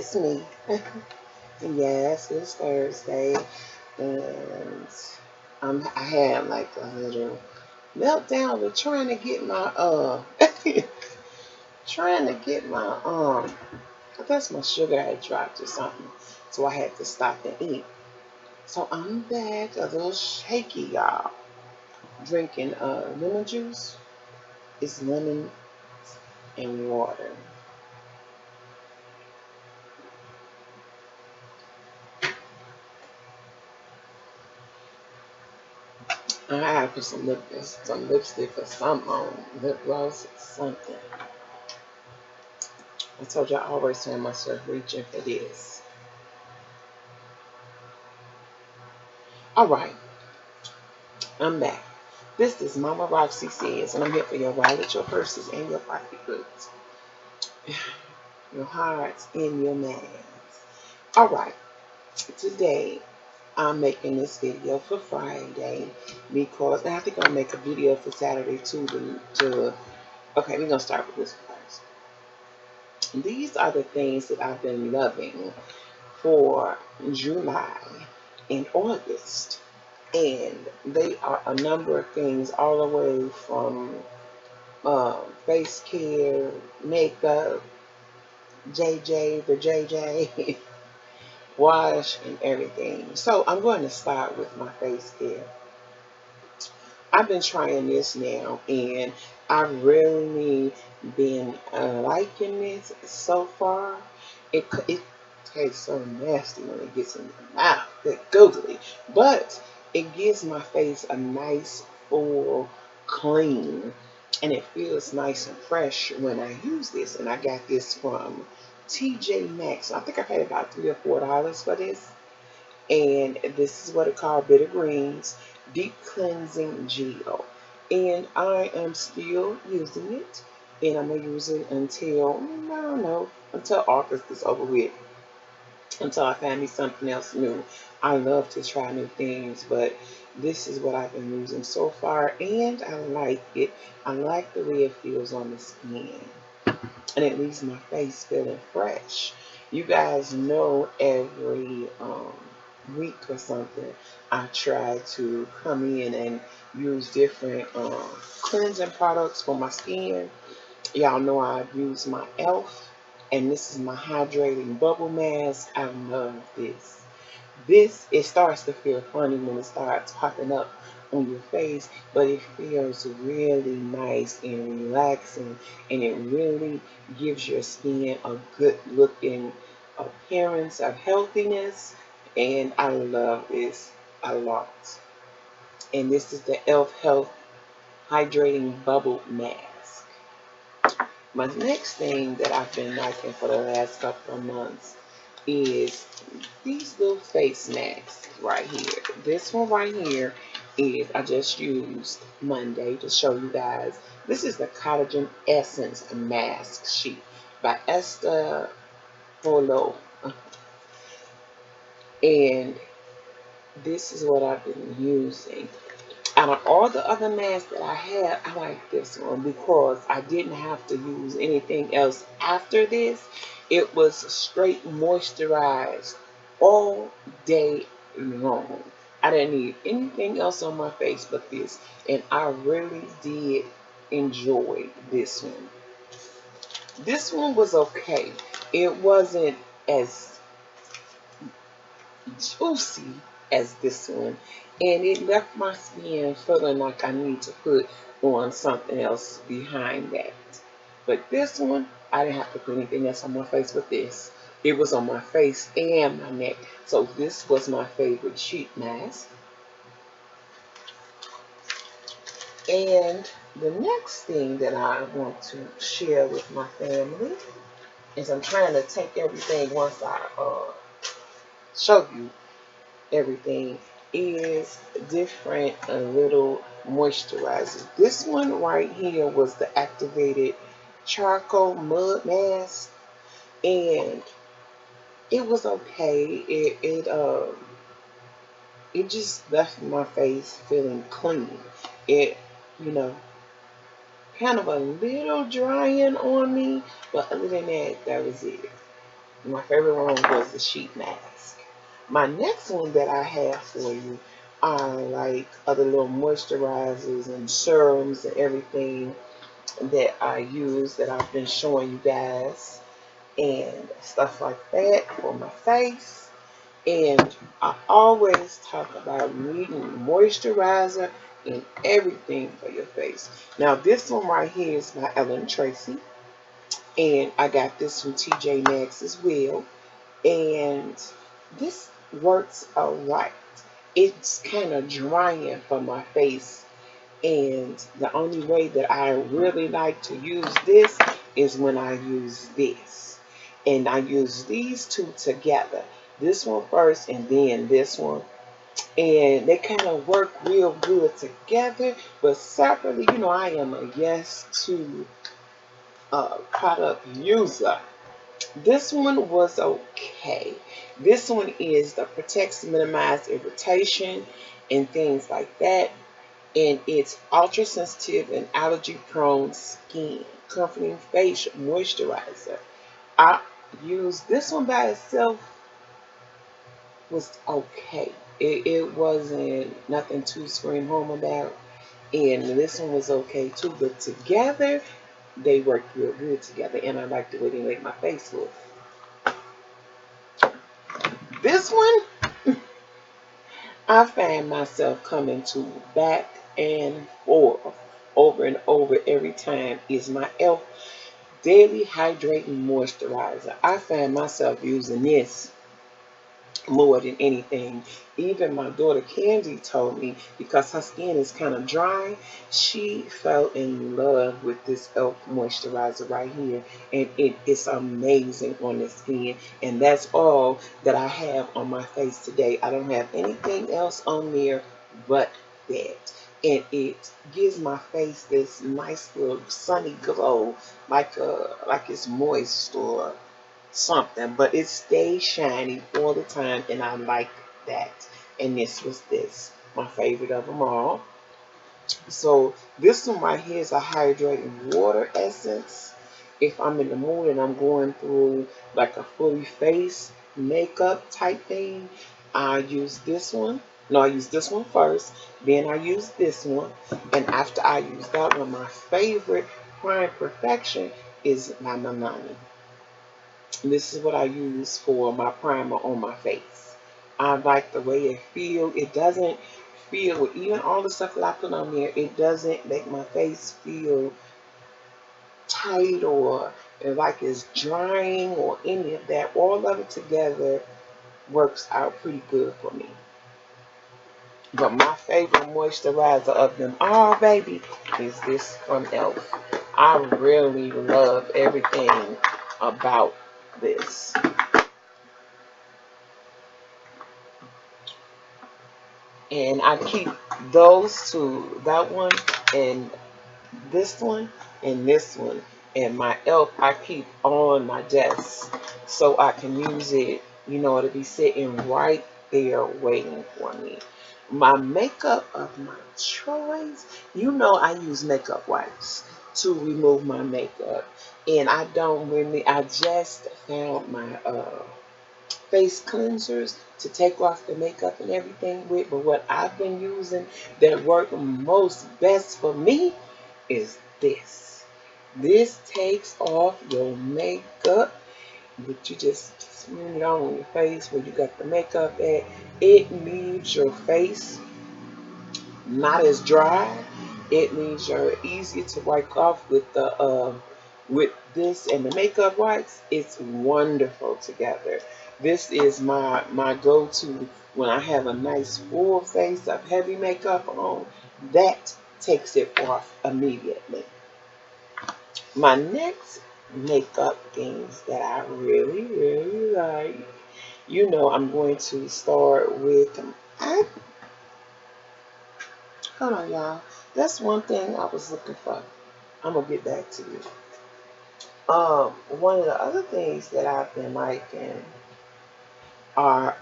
it's me. Yes, it's Thursday, and I had like a little meltdown with trying to get my trying to get my I guess my sugar had dropped or something, so I had to stop and eat. So I'm back a little shaky, y'all. Drinking lemon juice. It's lemon and water. I gotta put some lipstick or something on, lip gloss or something. I told you I always find myself reaching for this. All right, I'm back. This is Mama Roxy Says, and I'm here for your wallet, your purses, and your pocketbooks, your hearts, and your minds. All right, today I'm making this video for Friday because I think I'll make a video for Saturday too. Okay, we're gonna start with this first. These are the things that I've been loving for July and August. And they are a number of things all the way from face care, makeup, JJ, wash, and everything. So I'm going to start with my face care. I've been trying this now, and I've really been liking this so far. It tastes so nasty when it gets in your mouth, that googly, but it gives my face a nice full clean, and it feels nice and fresh when I use this. And I got this from TJ Maxx. I think I paid about $3 or $4 for this. And this is what it called Bitter Greens Deep Cleansing Gel. And I am still using it. And I'm going to use it until, I don't know, until August is over with. Until I find me something else new. I love to try new things, but this is what I've been using so far. And I like it. I like the way it feels on the skin. And it leaves my face feeling fresh. You guys know every week or something, I try to come in and use different cleansing products for my skin. Y'all know I use my e.l.f. and this is my hydrating bubble mask. I love this. It starts to feel funny when it starts popping up on your face, but it feels really nice and relaxing, and it really gives your skin a good looking appearance of healthiness, and I love this a lot. And this is the e.l.f. Health Hydrating Bubble Mask. My next thing that I've been liking for the last couple of months is these little face masks right here. This one right here is I just used Monday to show you guys. This is the Collagen Essence Mask Sheet by Esther Polo. And this is what I've been using. Out of all the other masks that I had, I like this one because I didn't have to use anything else after this. It was straight moisturized all day long. I didn't need anything else on my face but this. And I really did enjoy this one. This one was okay. It wasn't as juicy as this one, and it left my skin feeling like I need to put on something else behind that. But this one, I didn't have to put anything else on my face with this. It was on my face and my neck. So this was my favorite sheet mask. And the next thing that I want to share with my family is I'm trying to take everything once I show you everything is different little moisturizers. This one right here was the activated charcoal mud mask, and it was okay. It just left my face feeling clean. It, you know, kind of a little drying on me, but other than that, that was it. My favorite one was the sheet mask. My next one that I have for you are like other little moisturizers and serums and everything that I use that I've been showing you guys and stuff like that for my face. And I always talk about needing moisturizer and everything for your face. Now this one right here is by Tracy, and I got this from TJ Maxx as well. And this works alright. It's kind of drying for my face, and the only way that I really like to use this is when I use this. And I use these two together. This one first and then this one. And they kind of work real good together. But separately, you know, I am a yes to product user. This one was okay. This one is the protects, minimize irritation and things like that. And it's ultra sensitive and allergy prone skin comforting face moisturizer. I used this one by itself, was okay. It wasn't nothing to scream home about. And this one was okay too, but together they work real good together, and I like the way they make my face look. This one I find myself coming to back and forth over and over every time is my Elf Daily Hydrating Moisturizer. I find myself using this more than anything. Even my daughter Candy told me, because her skin is kind of dry, she fell in love with this Elf moisturizer right here, and it is amazing on the skin. And that's all that I have on my face today. I don't have anything else on there but that. And it gives my face this nice little sunny glow, like it's moist or something, but it stays shiny all the time, and I like that. And this was my favorite of them all. So this one right here is a hydrating water essence. If I'm in the mood and I'm going through like a fully face makeup type thing, I use this one. No, I use this one first, then I use this one, and after I use that one, my favorite Prime Perfection is my Milani. This is what I use for my primer on my face. I like the way it feels. It doesn't feel, even all the stuff that I put on there, it doesn't make my face feel tight or like it's drying or any of that. All of it together works out pretty good for me. But my favorite moisturizer of them all, baby, is this from Elf. I really love everything about this. And I keep those two, that one and this one and this one, and my Elf I keep on my desk so I can use it, you know, it'll be sitting right there waiting for me. My makeup of my choice, you know, I use makeup wipes to remove my makeup, and I don't really, I just found my face cleansers to take off the makeup and everything with, but what I've been using that work most best for me is this. This takes off your makeup, but you just smear it on your face where you got the makeup at. It leaves your face not as dry. It means you're easier to wipe off with this and the makeup wipes. It's wonderful together. This is my go-to when I have a nice full face of heavy makeup on. That takes it off immediately. My next makeup things that I really like, you know, I'm going to start with hold on, y'all. That's one thing I was looking for. I'm gonna get back to you. One of the other things that I've been liking are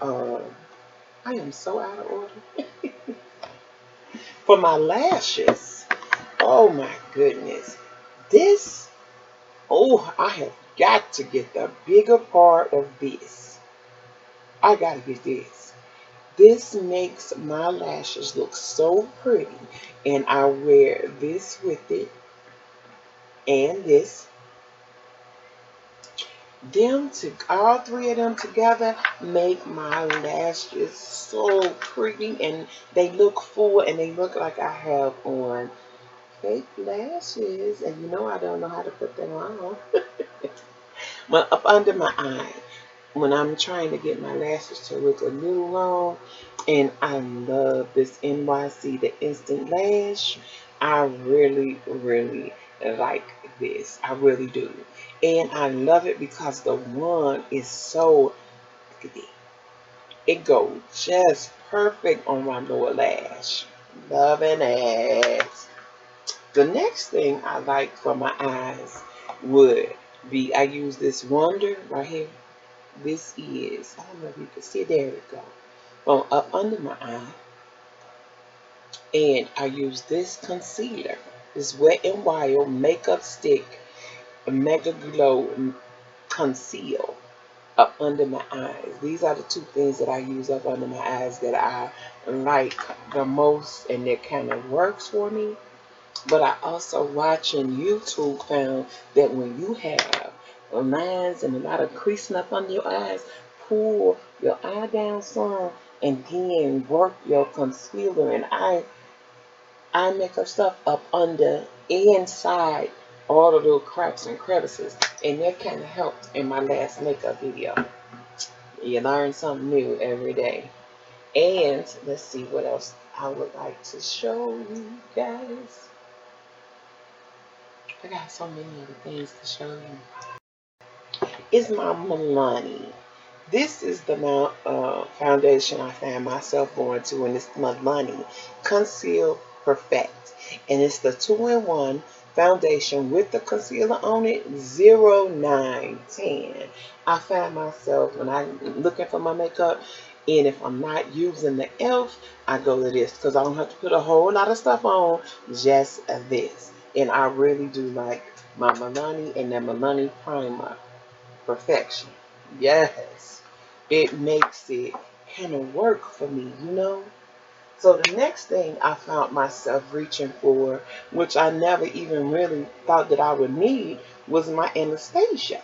I am so out of order for my lashes. Oh my goodness, this. Oh, I have got to get the bigger part of this. I gotta get this. This makes my lashes look so pretty. And I wear this with it and this. Them to all three of them together make my lashes so pretty, and they look full and they look like I have on fake lashes. And you know I don't know how to put them on. But up under my eye, when I'm trying to get my lashes to look a little long, and I love this NYC, the Instant Lash. I really, really like this. I really do. And I love it because the one is so, look at it. It goes just perfect on my lower lash. Loving it. The next thing I like for my eyes would be, I use this Wonder right here. This is, I don't know if you can see, there we go. From up under my eye. And I use this concealer, this Wet n Wild Makeup Stick Megaglo Conceal up under my eyes. These are the two things that I use up under my eyes that I like the most, and it kind of works for me. But I also, watching YouTube, found that when you have lines and a lot of creasing up under your eyes, pull your eye down some and then work your concealer and eye makeup stuff up under, inside all the little cracks and crevices. And that kind of helped in my last makeup video. You learn something new every day. And let's see what else I would like to show you guys. I got so many other things to show you. It's my Milani. This is the foundation I found myself going to, and it's Milani Conceal Perfect. And it's the 2-in-1 foundation with the concealer on it, 0910. I found myself, when I'm looking for my makeup, and if I'm not using the e.l.f., I go to this because I don't have to put a whole lot of stuff on, just this. And I really do like my Milani and the Milani Primer Perfection. Yes. It makes it kind of work for me, you know? So the next thing I found myself reaching for, which I never even really thought that I would need, was my Anastasia.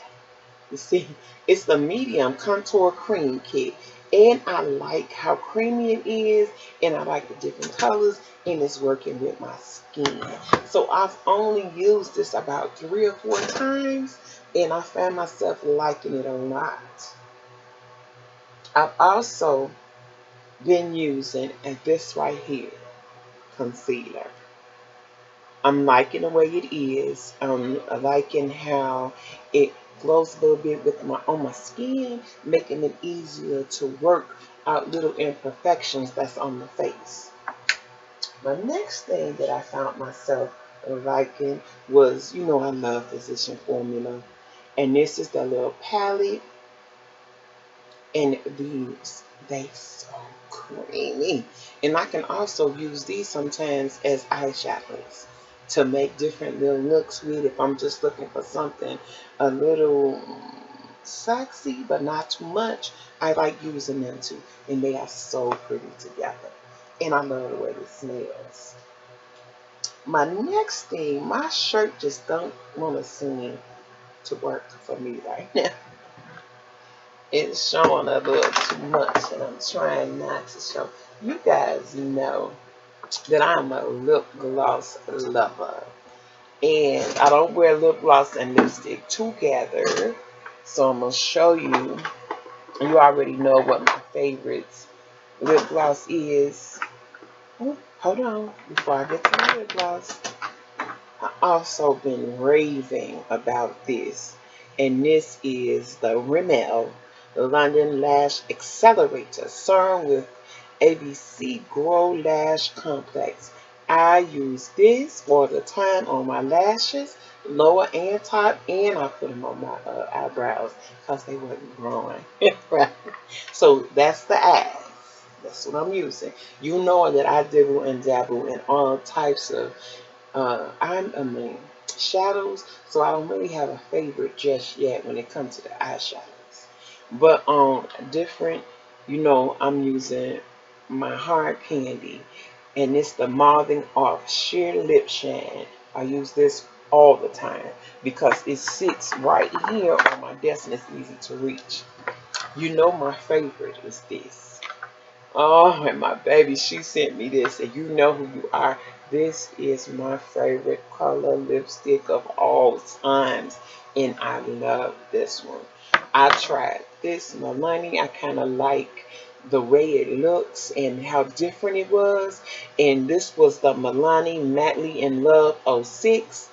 You see, it's the medium contour cream kit. And I like how creamy it is, and I like the different colors, and it's working with my skin. So I've only used this about 3 or 4 times, and I found myself liking it a lot. I've also been using this right here, concealer. I'm liking the way it is. I'm liking how it glows a little bit with on my skin, making it easier to work out little imperfections that's on the face. My next thing that I found myself liking was, you know, I love Physician Formula, and this is the little palette. And these, they so creamy. And I can also use these sometimes as eyeshadows to make different little looks with, if I'm just looking for something a little sexy but not too much. I like using them too. And they are so pretty together. And I love the way it smells. My next thing, my shirt just don't want to seem to work for me right now. It's showing a little too much, and I'm trying not to show. You guys know that I'm a lip gloss lover, and I don't wear lip gloss and lipstick together. So I'm gonna show you. You already know what my favorites lip gloss is. Oh, hold on, before I get to the lip gloss, I also been raving about this, and this is the Rimmel London Lash Accelerator Serum with ABC Grow Lash Complex. I use this all the time on my lashes, lower and top, and I put them on my eyebrows because they wasn't growing. Right? So that's the eyes. That's what I'm using. You know that I dibble and dabble in all types of I mean, shadows, so I don't really have a favorite just yet when it comes to the eyeshadows. But different, I'm using my hard candy, and it's the Mauthing Off Sheer Lip Shine. I use this all the time because it sits right here on my desk and it's easy to reach. My favorite is this. Oh, and my baby, she sent me this, and you know who you are. This is my favorite color lipstick of all times, and I love this one. I tried this Milani. I kind of like the way it looks and how different it was, and this was the Milani Madly in Love '06.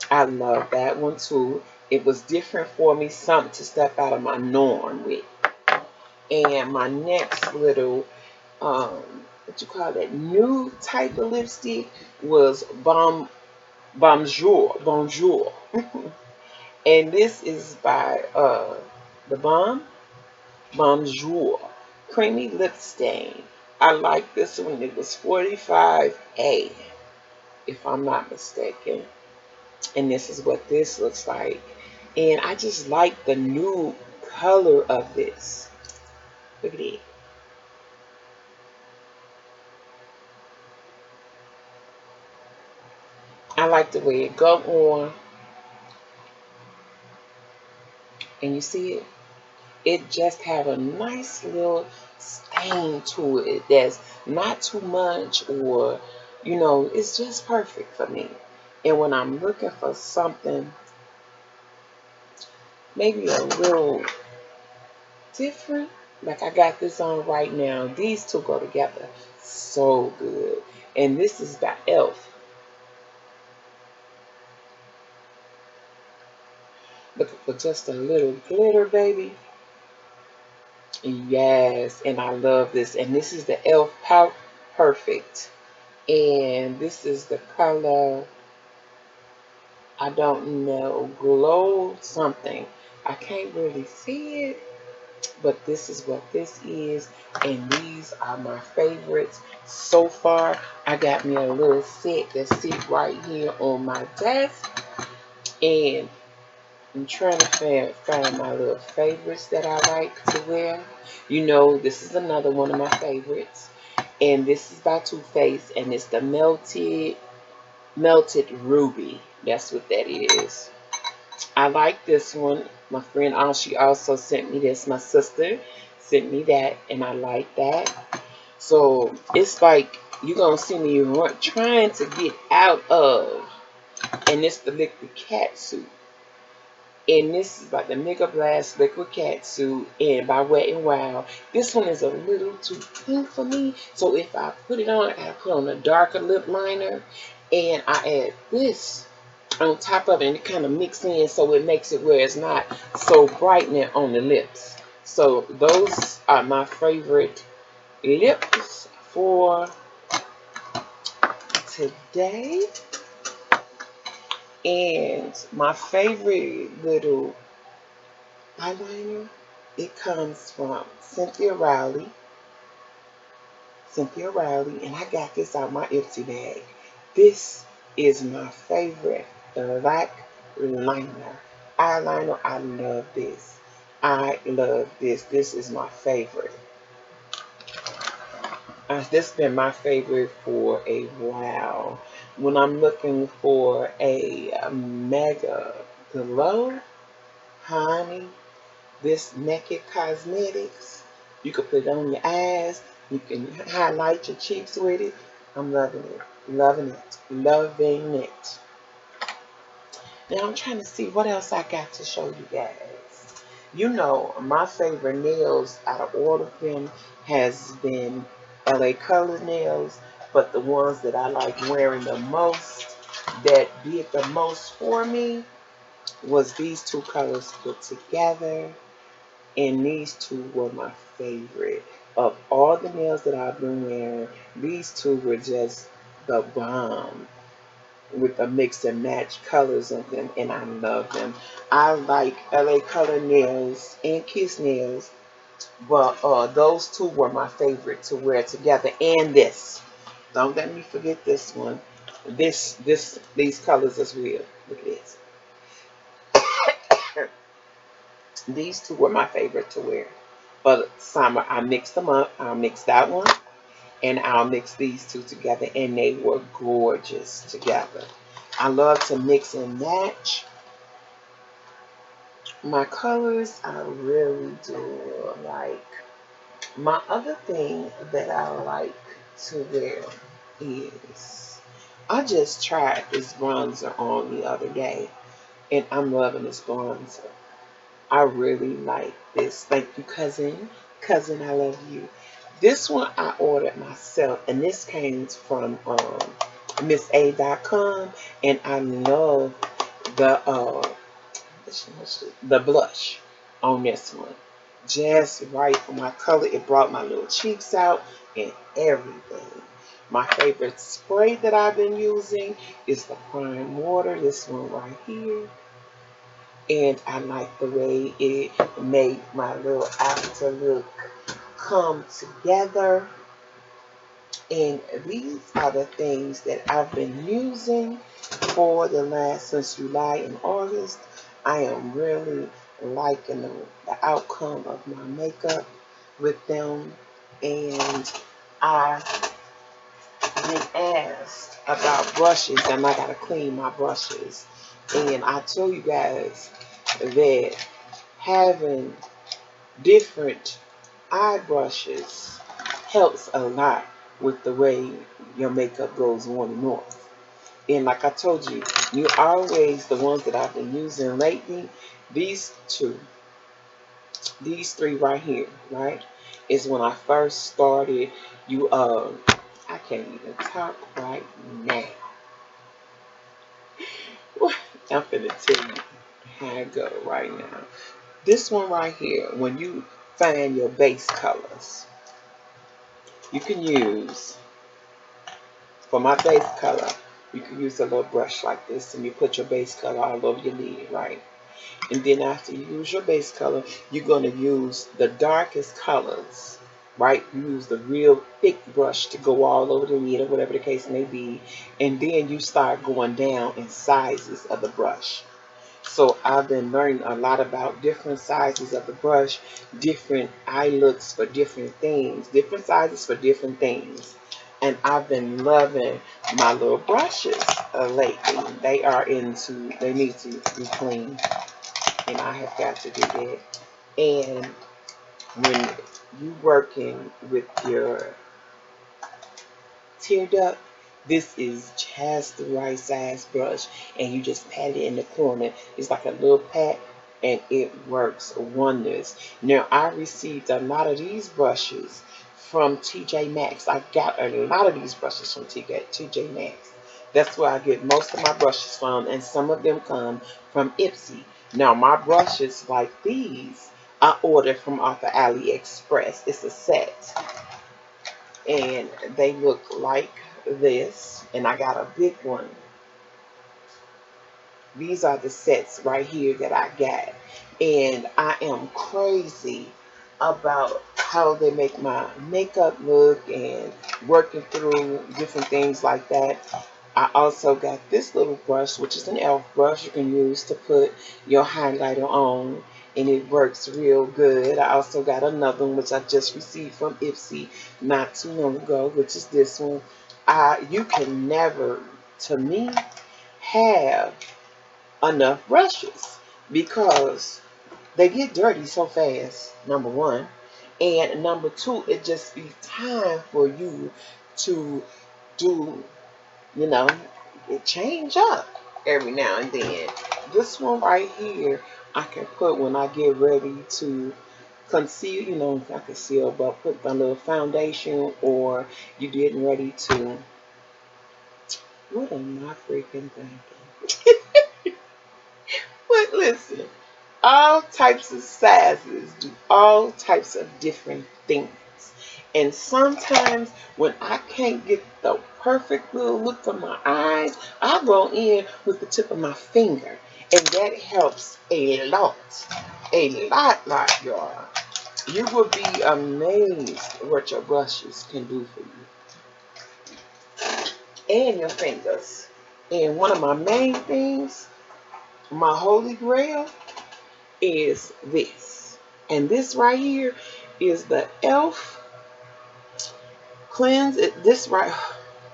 I love that one too. It was different for me, something to step out of my norm with. And my next little what you call that new type of lipstick was Bonjour. And this is by the Bonjour Creamy Lip Stain. I like this one. It was 45A, if I'm not mistaken. And this is what this looks like. And I just like the new color of this. Look at it. I like the way it go on. And you see it? It just have a nice little stain to it that's not too much, or it's just perfect for me. And when I'm looking for something maybe a little different, like I got this on right now, these two go together so good. And this is by Elf. Looking for just a little glitter, baby. Yes, and I love this. And this is the Elf Pout Perfect. And this is the color, I don't know, glow something. I can't really see it, but this is what this is. And these are my favorites so far. I got me a little set that sits right here on my desk. And I'm trying to find my little favorites that I like to wear. This is another one of my favorites. And this is by Too Faced, and it's the Melted Ruby. That's what that is. I like this one. My friend, she also sent me this. My sister sent me that, and I like that. So it's like you're going to see me trying to get out of, and it's the Liquid Cat Suit. And this is like the Mega Blast Liquid Cat Suit, and by Wet n Wild. This one is a little too pink for me, so if I put it on, I put on a darker lip liner, and I add this on top of it, and it kind of mix in, so it makes it where it's not so brightening on the lips. So those are my favorite lips for today. And my favorite little eyeliner, it comes from Cynthia Rowley. And I got this out my Ipsy bag. This is my favorite black liner. Eyeliner, I love this. I love this. This is my favorite. This has been my favorite for a while. When I'm looking for a mega glow, honey, this Naked Cosmetics, you can put it on your eyes. You can highlight your cheeks with it. I'm loving it. Loving it. Loving it. Now I'm trying to see what else I got to show you guys. My favorite nails out of all of them has been LA Color nails, but the ones that I like wearing the most, that did the most for me, was these two colors put together. And these two were my favorite. Of all the nails that I've been wearing, these two were just the bomb, with the mix and match colors of them, and I love them. I like LA Color nails and Kiss nails, but those two were my favorite to wear together. And this, don't let me forget this one. these colors as well. Look at this. These two were my favorite to wear. But summer, I mixed them up. I'll mix that one and I'll mix these two together, and they were gorgeous together. I love to mix and match my colors. I really do like. My other thing that I like to wear is I just tried this bronzer on the other day, and I'm loving this bronzer. I really like this. Thank you, cousin. Cousin, I love you. This one I ordered myself, and this came from MissA.com, and I love the blush on this one. Just right for my color. It brought my little cheeks out and everything. My favorite spray that I've been using is the prime water. This one right here. And I like the way it made my little after look come together. And these are the things that I've been using for the last, since July and August. I am really liking the outcome of my makeup with them. And I've been asked about brushes, and I gotta clean my brushes. And I told you guys that having different eye brushes helps a lot with the way your makeup goes on and off. And like I told you, you always, the ones that I've been using lately, these two, these three right here, right, is when I first started. I can't even talk right now. I'm gonna tell you how I go right now. This one right here, when you find your base colors, you can use, for my base color, you can use a little brush like this, and you put your base color all over your lid, right? And then after you use your base color, you're going to use the darkest colors, right? You use the real thick brush to go all over the lid or whatever the case may be. And then you start going down in sizes of the brush. So I've been learning a lot about different sizes of the brush, different eye looks for different things, different sizes for different things. And I've been loving my little brushes lately. They need to be clean, and I have got to do that. And when you working with your tear duct, this is just the right size brush, and you just pat it in the corner. It's like a little pat, and it works wonders. Now, I received a lot of these brushes from TJ Maxx. I got a lot of these brushes from TJ Maxx. That's where I get most of my brushes from, and some of them come from Ipsy. Now, my brushes like these, I ordered from off of AliExpress. It's a set, and they look like this, and I got a big one. These are the sets right here that I got, and I am crazy about how they make my makeup look and working through different things like that. I also got this little brush, which is an elf brush you can use to put your highlighter on, and it works real good. I also got another one, which I just received from Ipsy not too long ago, which is this one. You can never, to me, have enough brushes because they get dirty so fast, number one. And number two, it just be time for you to do, you know, it change up every now and then. This one right here, I can put when I get ready to conceal, not conceal, but put a little foundation, or you getting ready to, what am I freaking thinking? But listen, all types of sizes do all types of different things. And sometimes when I can't get the perfect little look for my eyes, I go in with the tip of my finger. And that helps a lot. A lot, y'all. You will be amazed what your brushes can do for you. and your fingers. And one of my main things, my holy grail, is this. And this right here is the e.l.f. cleanse. This right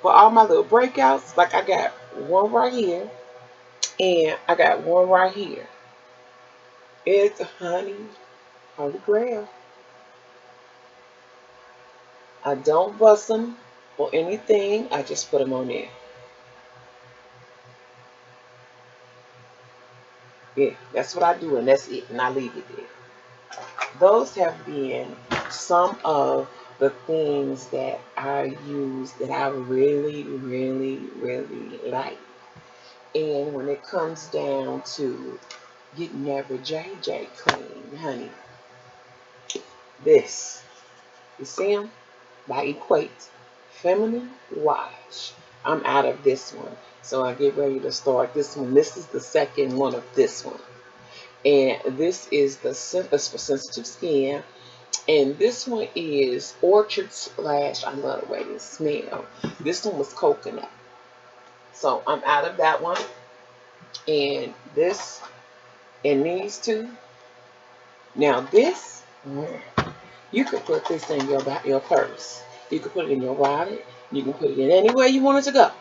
for all my little breakouts. Like I got one right here, and I got one right here. It's honey, holy grail. I don't bust them or anything. I just put them on there. Yeah, that's what I do, and that's it. And I leave it there. Those have been some of the things that I use that I really, really, really like. And when it comes down to getting every JJ clean, honey, this, you see them? By Equate Feminine Wash. I'm out of this one. So I get ready to start this one. This is the second one of this one. And this is the Symphonis for sensitive skin. And this one is Orchard Splash. I love the way it smells. This one was coconut. So I'm out of that one. And this and these two. Now this, you could put this in your purse. You could put it in your wallet. You can put it in anywhere you want it to go.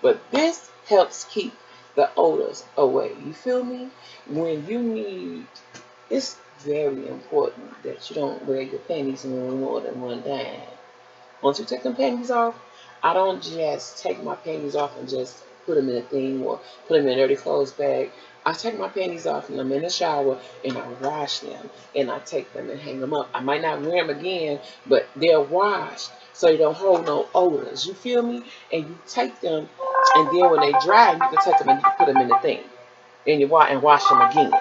But this helps keep the odors away. You feel me? When you need, it's very important that you don't wear your panties in more than one time. Once you take them panties off, I don't just take my panties off and just put them in a thing or put them in a dirty clothes bag. I take my panties off and I'm in the shower and I wash them and I take them and hang them up. I might not wear them again, but they're washed so they don't hold no odors. You feel me? And you take them and then when they dry, you can take them and you can put them in the thing and wash them again.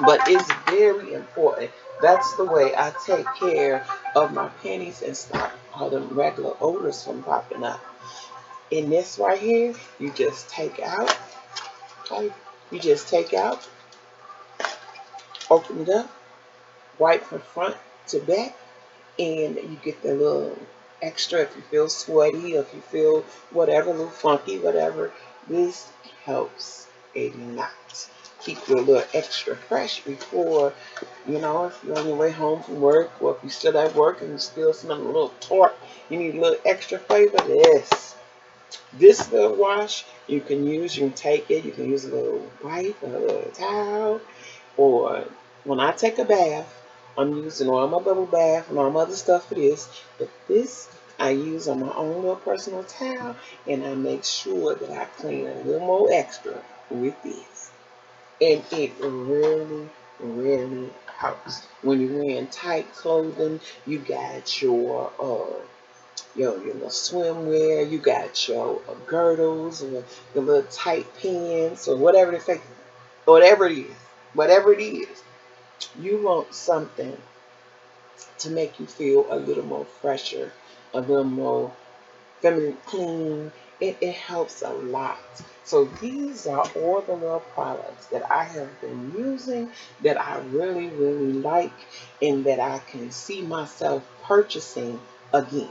But it's very important. That's the way I take care of my panties and stop all them regular odors from popping up. In this right here, you just take out, okay? You just take out, open it up, wipe from front to back, and you get the little extra if you feel sweaty, or if you feel whatever, a little funky, whatever. This helps a lot. Keep you a little extra fresh before, if you're on your way home from work, or if you're still at work and you still smell a little tart, you need a little extra flavor. This little wash you can use, you can take it, you can use a little wipe or a little towel, or when I take a bath, I'm using all my bubble bath and all my other stuff for this, but this I use on my own little personal towel, and I make sure that I clean a little more extra with this. And it really, really helps. When you're wearing tight clothing, you got your little swimwear, you got your girdles or your little tight pants or whatever whatever it is, you want something to make you feel a little more fresher, a little more feminine, clean. It helps a lot. So these are all the little products that I have been using that I really, really like and that I can see myself purchasing again.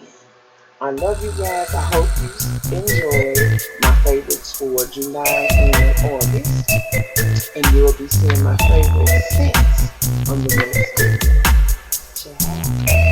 I love you guys. I hope you enjoyed my favorites for July and August. And you'll be seeing my favorite scents on the next video. Ciao.